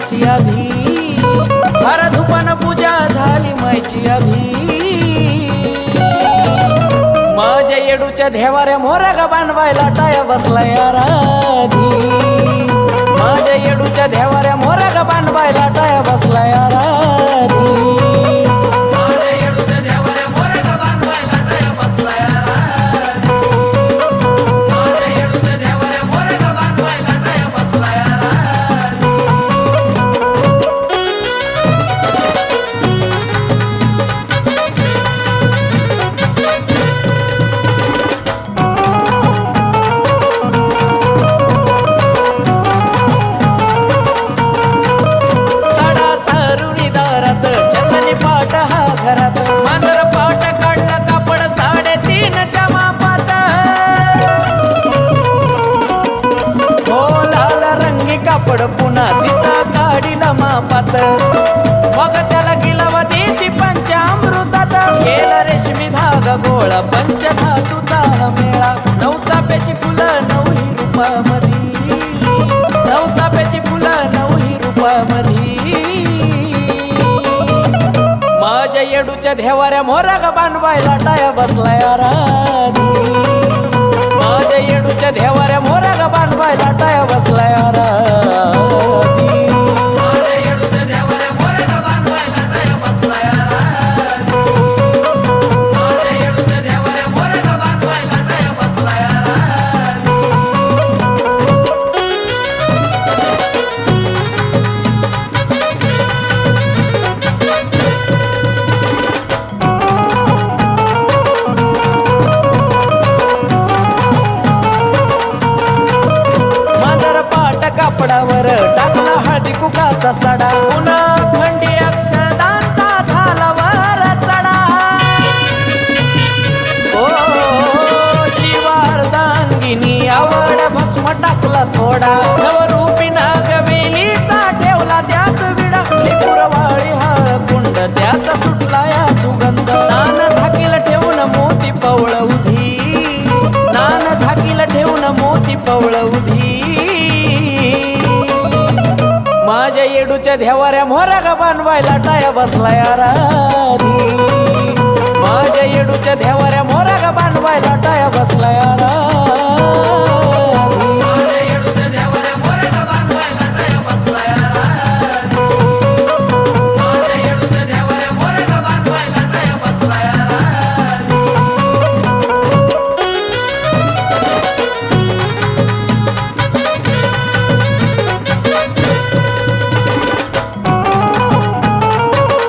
मायची आधी हर धुपन पूजा झाली मायची आधी माझ्या येडूच्या देवाऱ्या मोरा ग बांधवायला टाया बसलाय आराधी माझ्या येडूच्या देवाऱ्या मोरा ग बांधवायला टाया बसलाय आराधी घरात मांजर पाट काढला कापड 3.5च्या मापात हो लाल रंगी कापड पुन्हा तिथं काढीला मापात मग त्याला गिलावा देती पंचामृतात केला रेशमी धागा गोळा पंचधातूचा मेळा 9 चाफ्याची फुलं 9 रुपयामध्ये 9 चाफ्याची फुलं 9 रुपयामध्ये माझ्या येडूच्या देवाऱ्या मोरा ग बांधवायला टाया बसलाय आराधी माझ्या येडूच्या देवाऱ्या मोरा ग बांधवायला टाया बसलाय आराधी कापडावर टाकला हळदी कुकाचा सडा पुन्हा खंडी अक्षदांचा झाला वर चढा ओ शिवार्धांगिनी आवड भस्म टाकला थोडा नवरूपी नागवेलीचा ठेवला त्यात विडा लेकुरवाळी हा कुंड त्यात सुटला या सुगंध नान झाकीला ठेवून मोती पवळ उधी नान झाकीला ठेवून मोती पवळ उधी माझ्या येडूच्या देवाऱ्या मोरा ग बांधवायला टाया बसलाय आराधी माझ्या येडूच्या देवाऱ्या